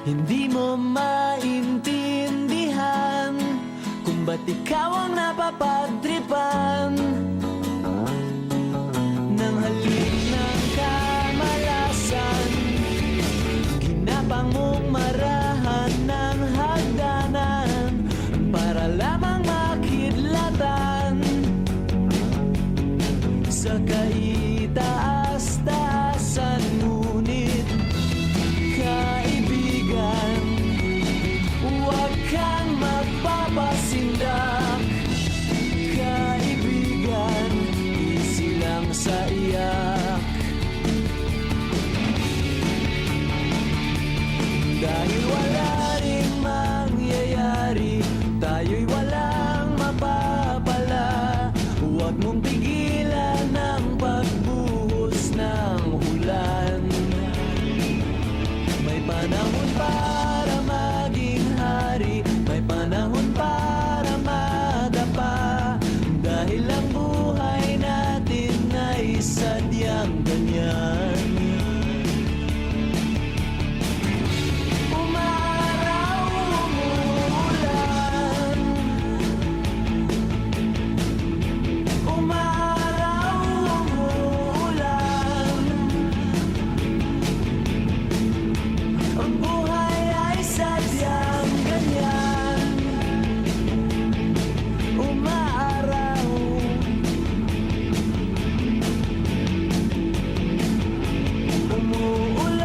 Hindi mo maintindihan kung ba't ikaw ang napapagtripan ng halik ng kamalasan. Ginapang mong marahan ng hagdanan para lamang makidlatan sa kaitaas-taasan. Ngunit kaibigan, huwag kang magpapasindak. Kaibigan, easy lang sa iyak. Dahil wala ring mangyayari, tayo'y walang mapapala. Huwag mong pigilan ang pagbuhos ng ulan. May panahon para maging hari, may panahon para madapa. Dahil ang buhay natin ay sadyang ganyan. Umaraw, umuulan. Umaraw, umuulan. Ang buhay ay sadyang ganyan. Umaaraw, umuulan.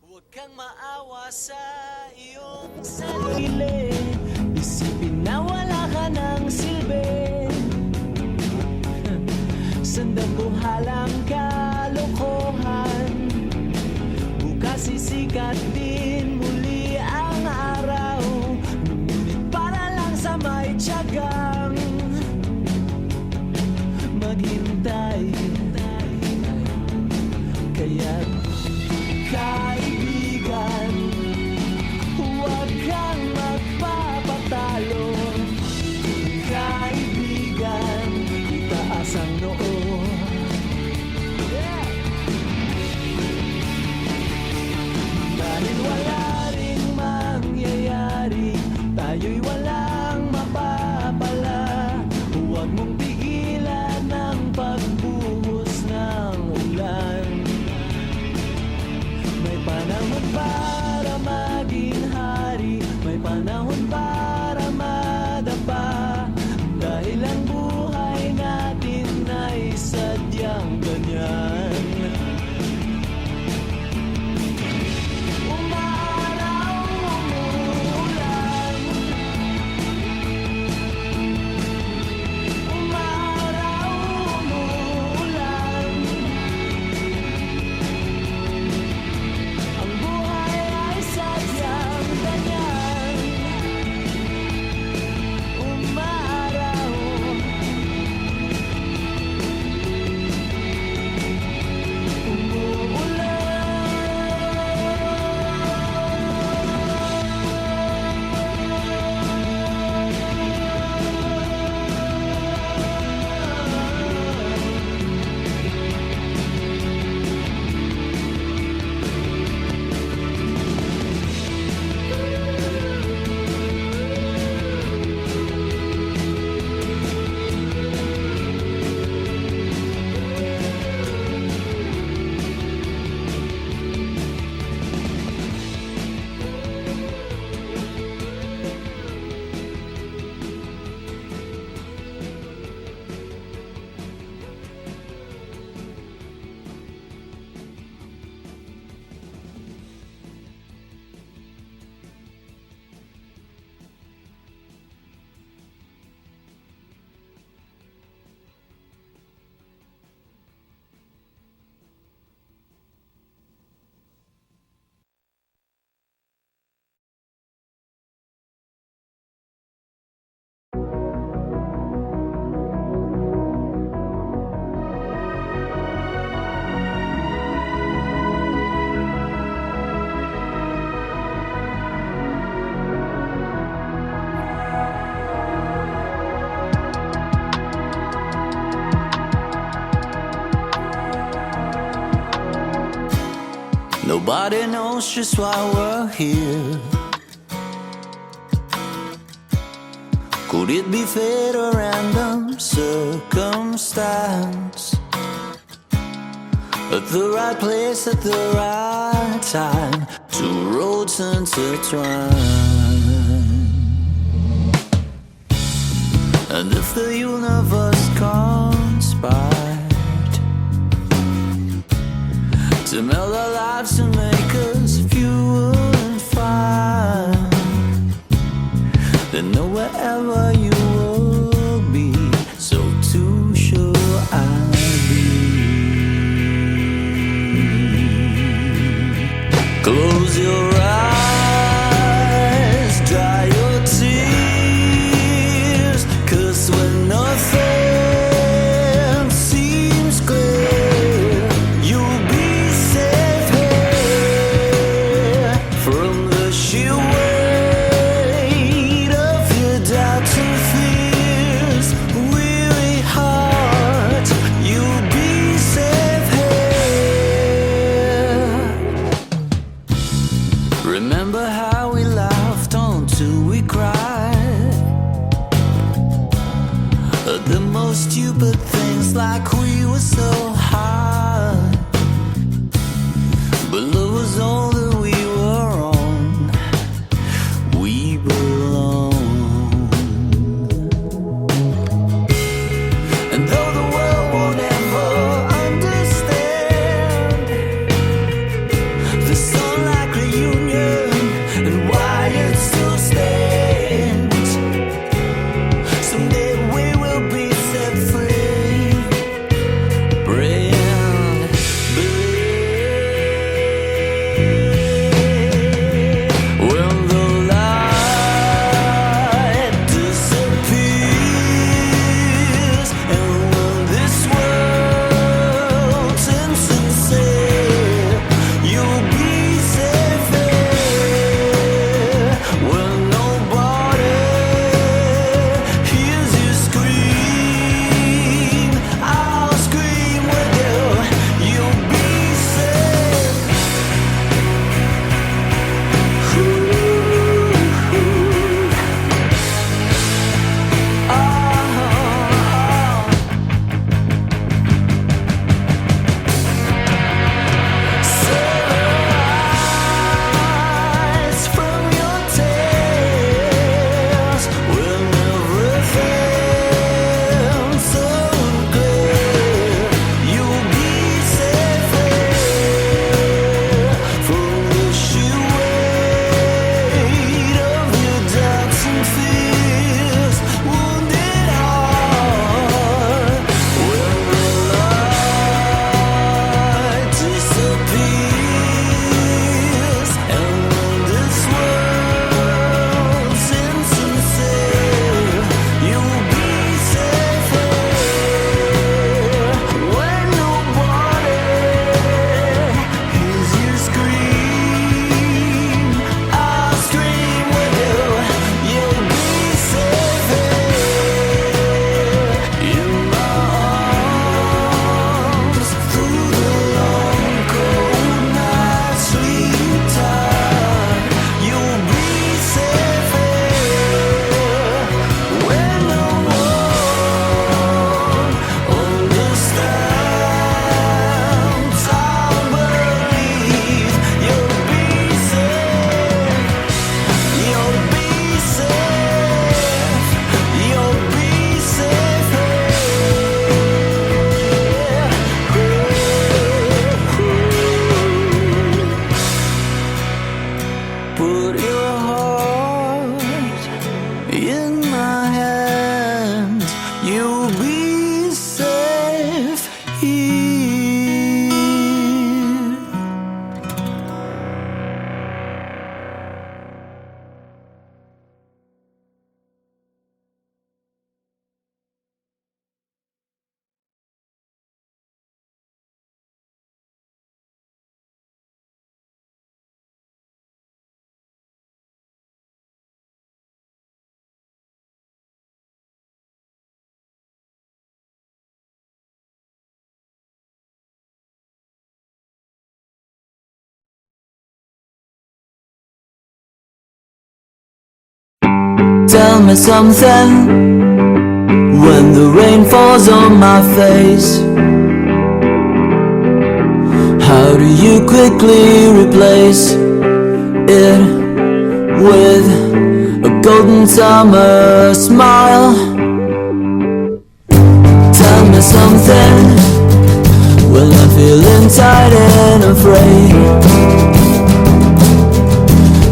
Huwag kang maawa sa iyong sarili. Isipin na wala ka ng silbi. Sandabuhalang kalokohan. Bukas sisikat din muli ang araw. Ngunit para lang sa may tiyagang maghintay. Kaya't kaibigan, huwag kang magpapatalo. Kaibigan, itaas ang noo. Dahil wala ring mangyayari, tayo'y walang mapapala. Huwag mong pigilan ang pagbuhos ng ulan. May panahon para maging hari, may panahon para madapa. Dahil ang buhay natin ay Nobody knows just why we're here. Could it be fate or random circumstance? At the right place at the right time, two roads intertwine. And if the universe conspired to meld our lives and make us fewer and fine, then know wherever you will be, so too shall I be. Close your eyes, dry your tears, 'cause when nothing seems clear, you'll be safe here from the sheer weight of your doubts and fears. Weary heart, you'll be safe here. Remember how we laughed until we cried at the most stupid things, like we were so high. But love was all that we were on. We belong. And though the world won't ever understand the sunlight reunion and why it still stands, someday we will be set free. Brand, believe. Tell me something when the rain falls on my face. How do you quickly replace it with a golden summer smile? Tell me something when I'm feeling tired and afraid.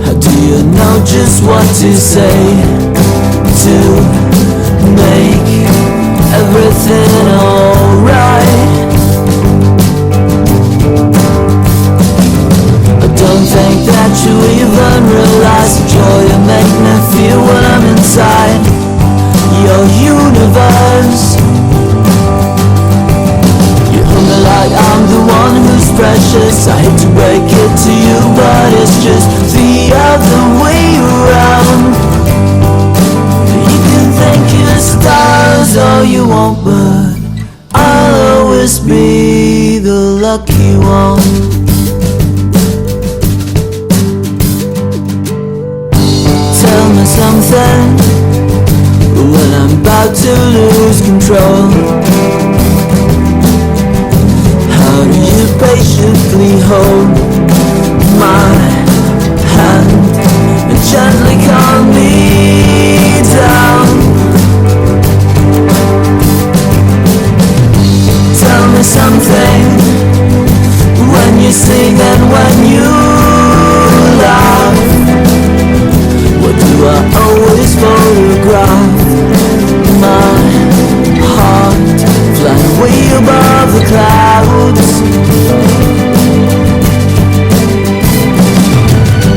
How do you know just what to say to make everything alright? I don't think that you even realize the joy you make me feel when I'm inside your universe. You hold me like I'm the one who's precious. I hate to break it to you, but it's just the other way around. You can thank your stars all you want, but I'll always be the lucky one. Tell me something when I'm about to lose control. How do you patiently hold my hand and gently calm me down? Tell me something when you sing and when you laugh. What do I always photograph? My heart flying way above the clouds.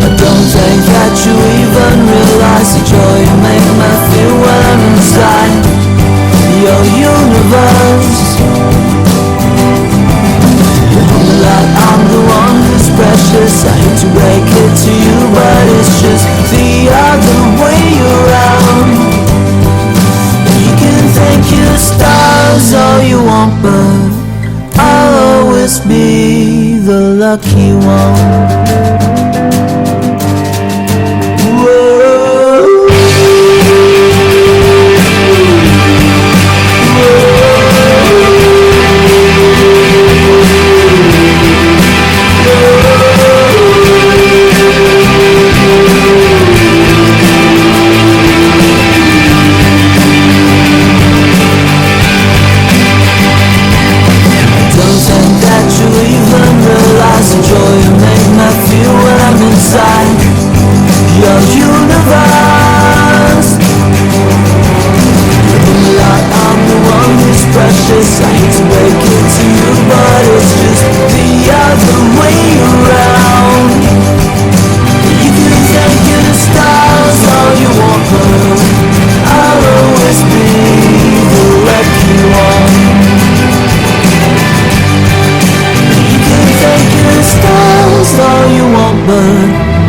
I don't think that you even realize the joy you make me feel when I'm inside your universe. You hold me like I'm the one who's precious. I hate to break it to you, but it's just the other way around. You can thank your stars all you want, but I'll always be the lucky one.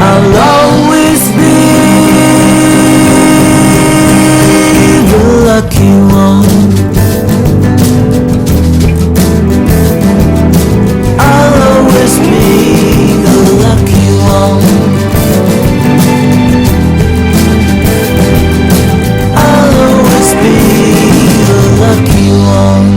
I'll always be the lucky one. I'll always be the lucky one. I'll always be the lucky one.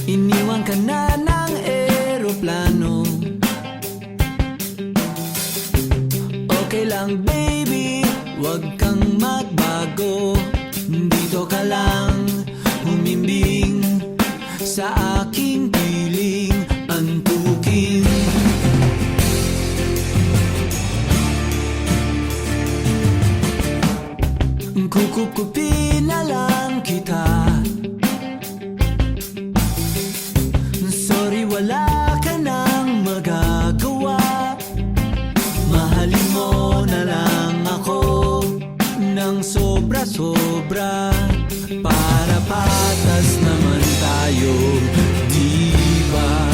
Iniwan ka na ng eroplano. Okay lang baby, wag kang magbago. Dito ka lang humimbing sa aking piling antukin. Kukupin na lang kita. Sorry, wala ka nang magagawa. Mahalin mo na sobra-sobra, para patas naman tayo, di ba?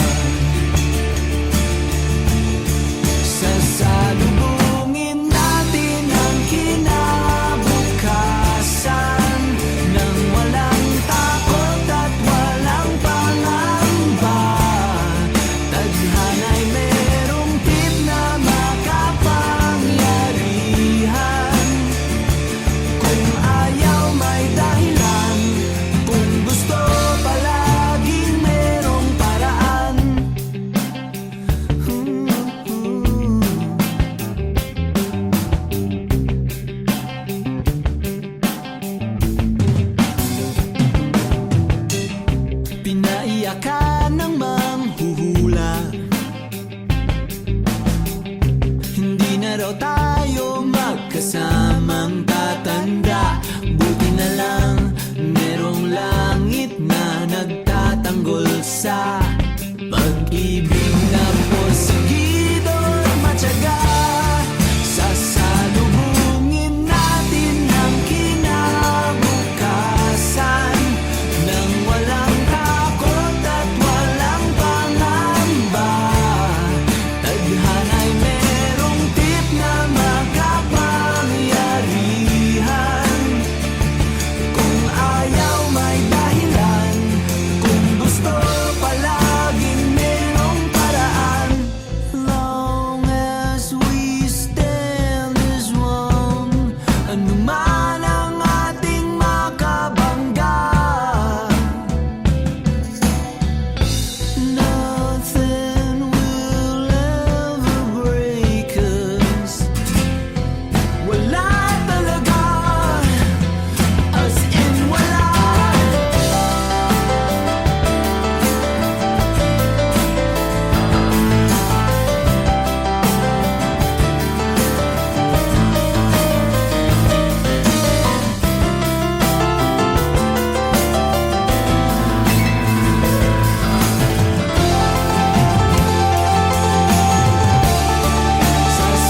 Sasalubungin natin ang kinabukasan nang walang takot at walang pangamba. Tadhana'y merong tip na makapangyarihan. Kung ayaw may dahilan, kung gusto palaging merong paraan. Pinaiyakan ng manghuhula, hindi na raw tayo magkasamang tatanda. Buti na lang merong langit na nagtatanggol sa pag-ibig na porsigido at matyaga. Sasalubungin natin ang kinabukasan nang walang takot at walang pangamba. Tadhana'y merong tip na makapangyarihan. Kung ayaw may dahilan, kung gusto palaging merong paraan. Long as we stand as one, anuman ang ating makabangga, nothing will ever break us. Wala talaga, as in wala.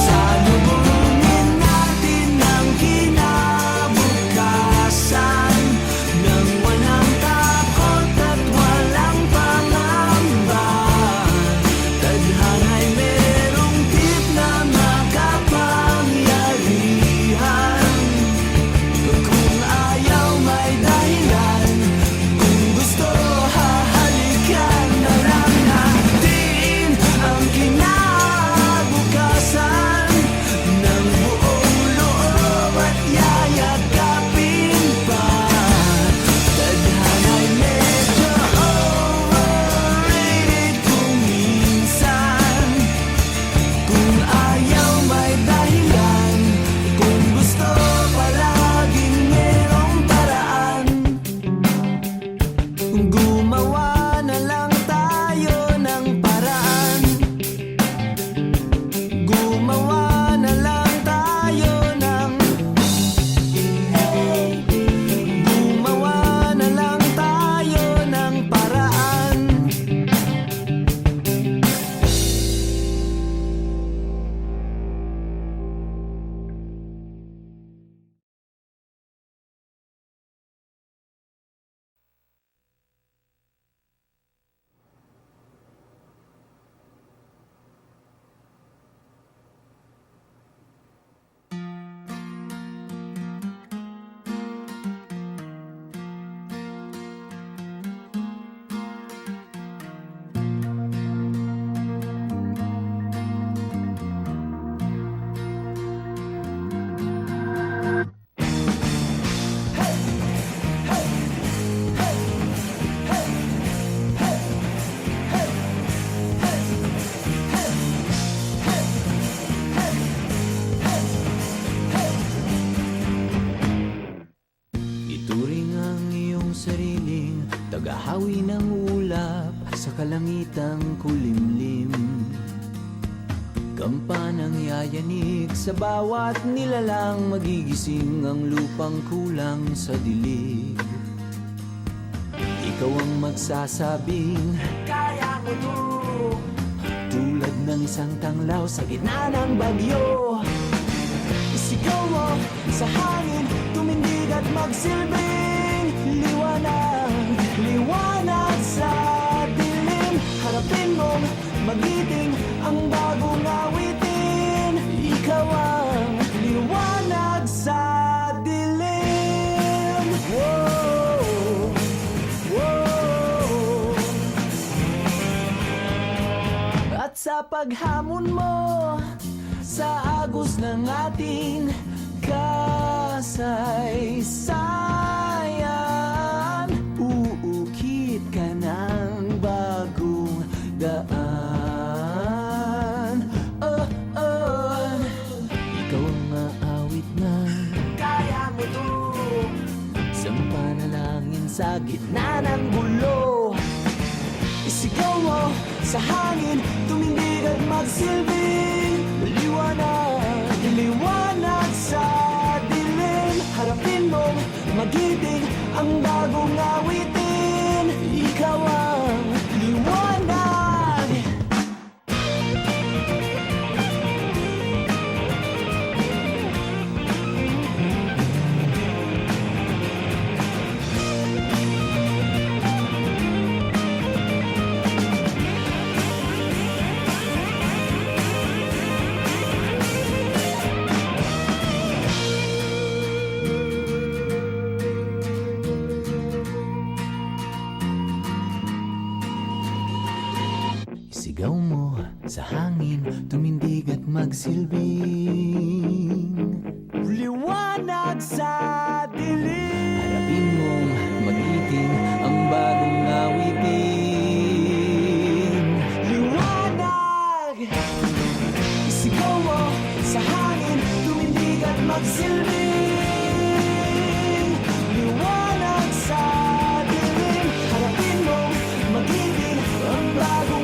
Sasalubungin natin ang kinabukasan nang walang takot at walang pangamba. Tadhana'y merong tip na makapangyarihan. Kung ayaw may dahilan, kung gusto hahalikan na lang natin ang kinabukasan ng buong loob at yayakapin pa. Tadhana'y medyo overrated kung minsan. Kung ayaw may dahilan, kung gusto palaging merong paraan. Gumawa na lang tayo ng paraan. Gumawa na lang tayo ng Gumawa na lang tayo ng paraan. Ituring ang iyong sariling tagahawi ng ulap sa kalangitang kulimlim. Kampanang yayanig sa bawat nilalang, magigising ang lupang kulang sa dilig. Ikaw ang magsasabing, kaya ko to. Tulad ng isang tanglaw sa gitna ng bagyo. Isigaw mo sa hangin, tumindig magsilbing liwanag. Liwanag sa dilim. Harapin mong magiting ang bagong awitin. Ikaw ang liwanag sa dilim. Whoa, whoa. At sa paghamon mo sa agos ng ating kasaysayan, uukit ka ng bagong daan. Oh, oh. Ikaw ang maawit na kaya mo to. Isang panalangin sa gitna ng gulo. Isigaw mo sa hangin, tumindig at magsilbing liwanag. Liwanag sa dilim. Harapin mong magiting ang bagong awitin. Ikaw ang liwanag. Sigaw mo sa hangin, tumindig at magsilbing liwanag sa dilim. Harapin mong magiting ang bagong awitin. Liwanag! Sigaw mo sa hangin, tumindig at magsilbing liwanag sa dilim. Harapin mong magiting ang bagong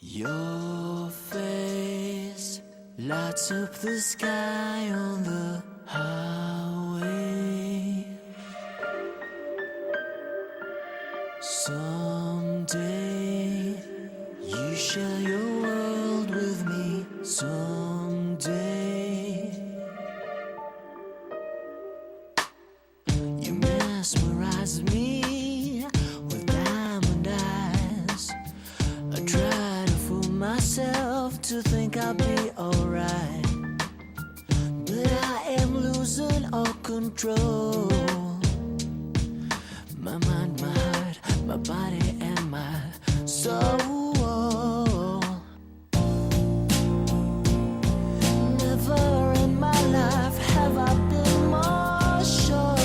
Your face lights up the sky on the highway. Someday you share your world with me. Someday you mesmerize me with diamond eyes. I try to fool myself to think I'll be alright, but I am losing all control. My mind, my heart, my body and my soul. Never in my life have I been more sure.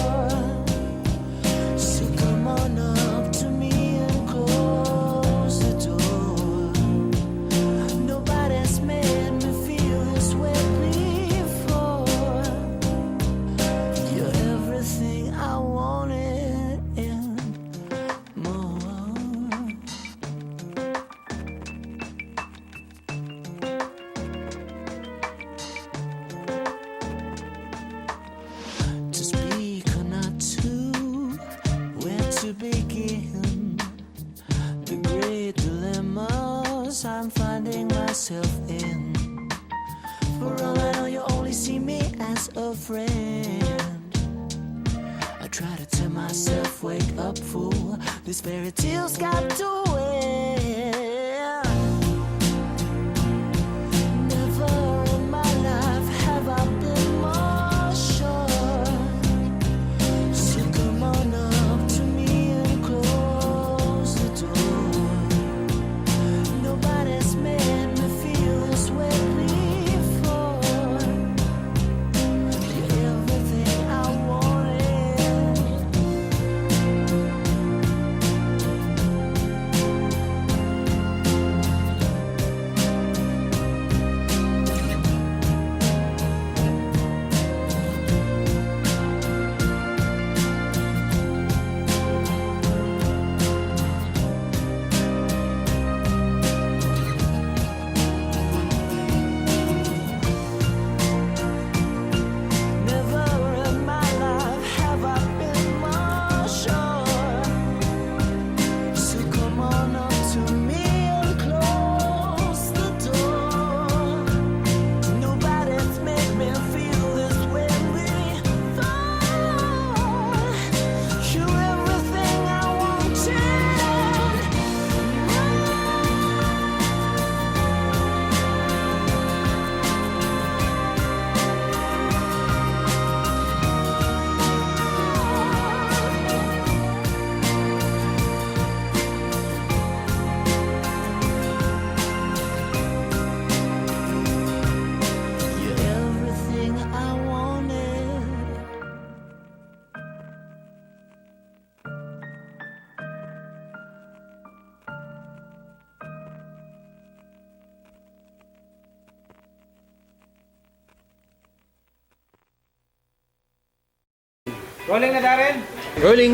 So come on up to me and close the door. Nobody's made me feel this way before. You're everything I wanted and more. To speak or not to, where to begin? The great dilemmas I'm finding myself in. For all I know, you only see me as a friend. I try to tell myself, wake up, fool. This fairy tale's got to end. Never in my life have I been more sure. Rolling na, Darren. Rolling.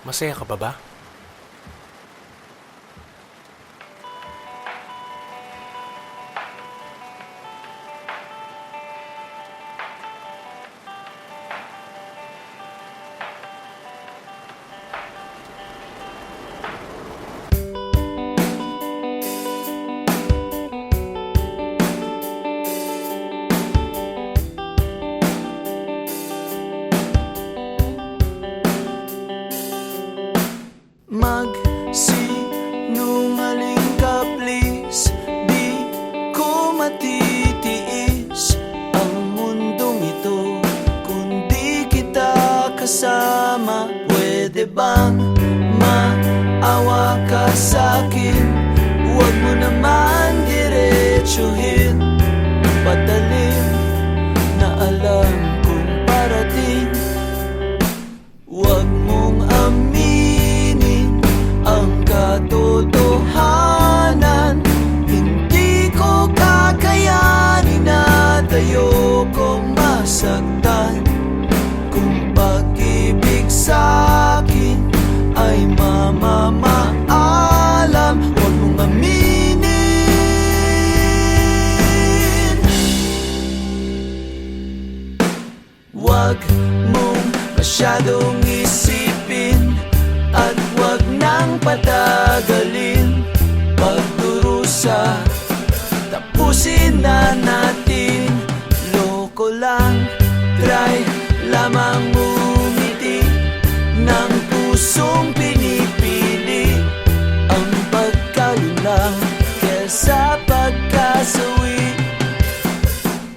Masaya ka pa ba? Magsinungaling ka please, di ko matitiis ang mundong ito kung di kita kasama. Pwede bang maawa ka sa'kin? Huwag mo naman diretsuhin patalim na alam kong parating. Huwag mong aminin ang katotohanan. Hindi ko kakayanin at ayokong masaktan. Kung pag-ibig sa'kin ay mamamaalam, huwag mong aminin. Huwag mong masyadong isipin at wag nang patagalin pagdurusa. Tapusin na natin, loko lang. Try lamang umiti ng pusong pinipili ang pagkalinlang kesa pagkasawi.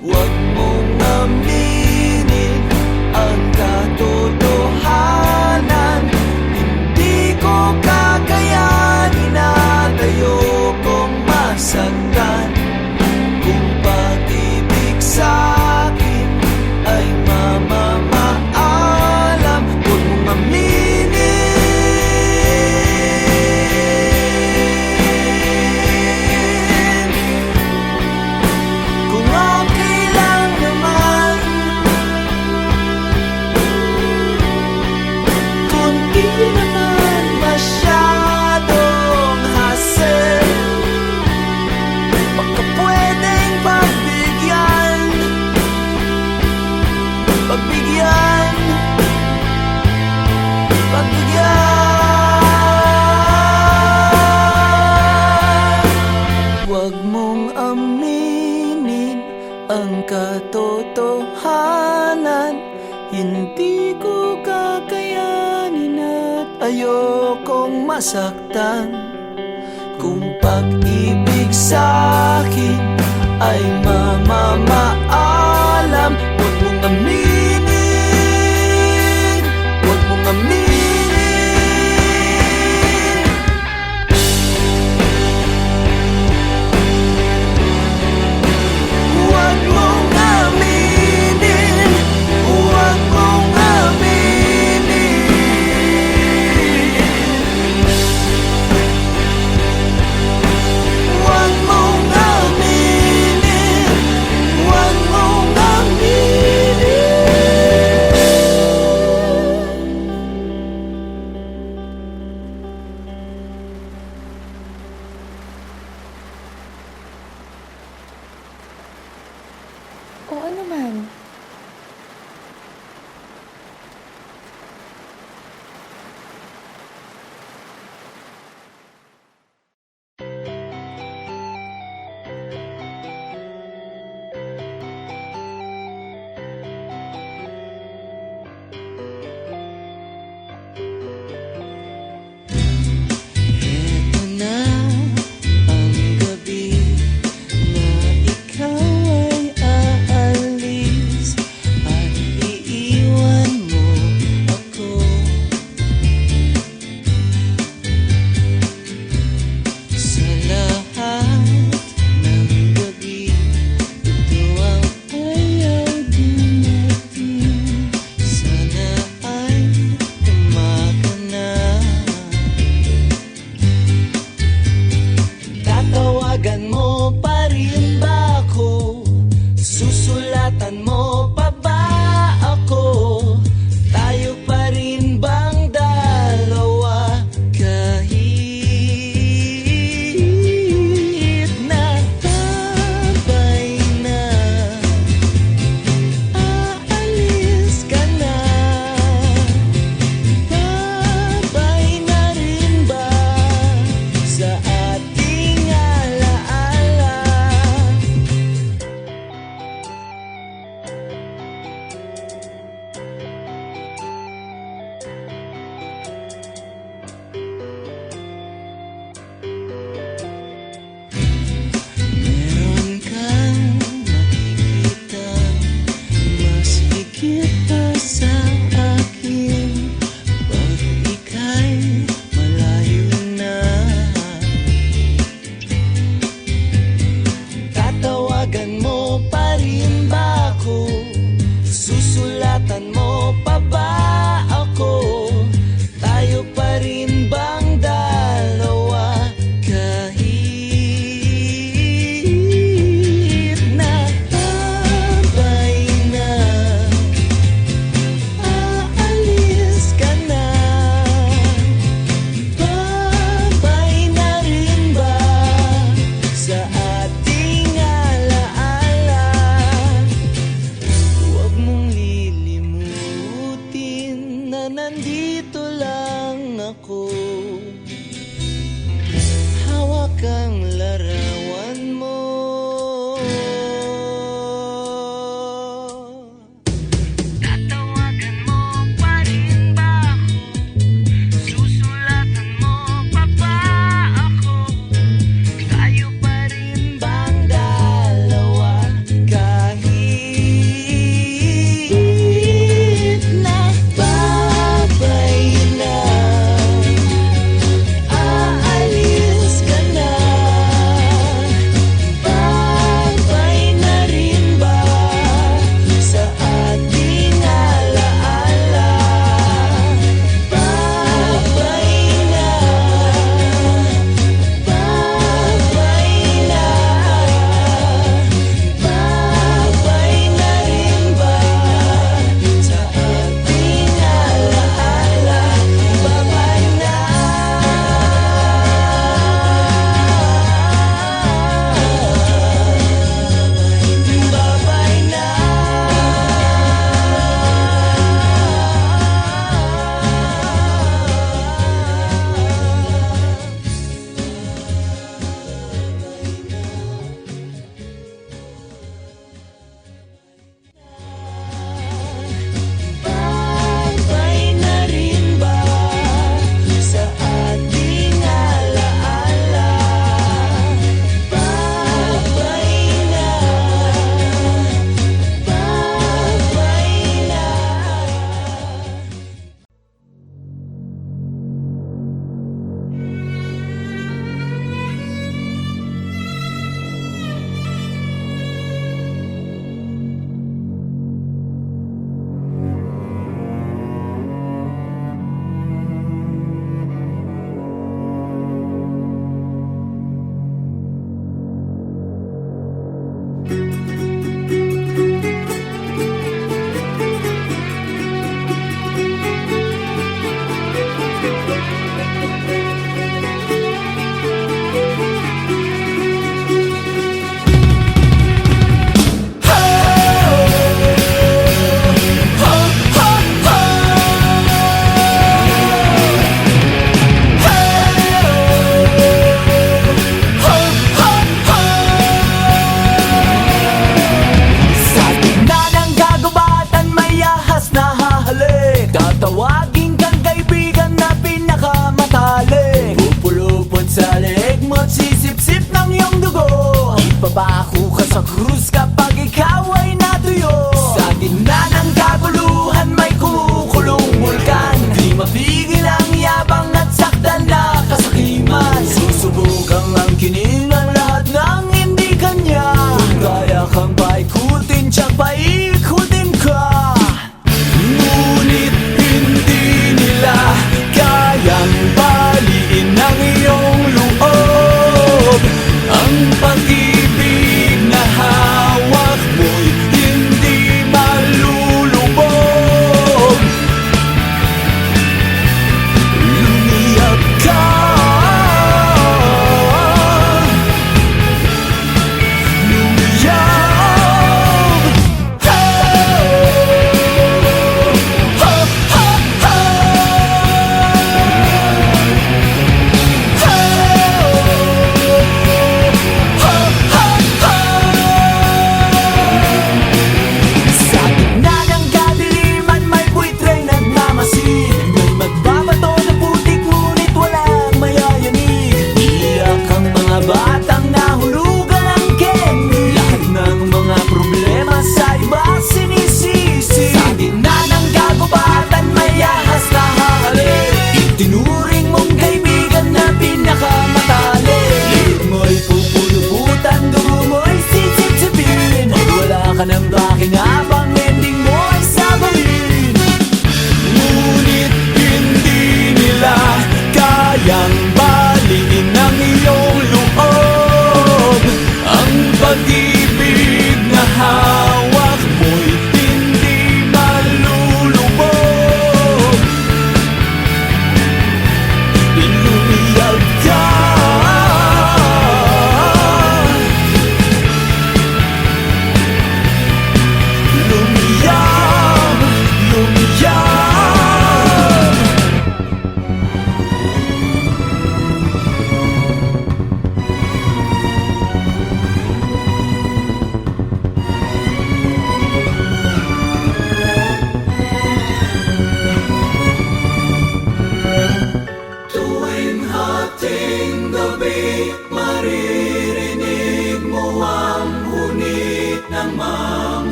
Wag mong aminin ang katotohanan. Hindi ko kakayanin at ayokong masaktan. Kung pag-ibig sa'kin ay mamamaalam, huwag mong aminin. Kung okay lang naman, kung di naman masyadong hassle, baka pwedeng pagbigyan. Pagbigyan. Huwag mong aminin ang katotohanan. Hindi ko kakayanin at ayokong masaktan. Kung pag-ibig sa'kin ay mamamaalam,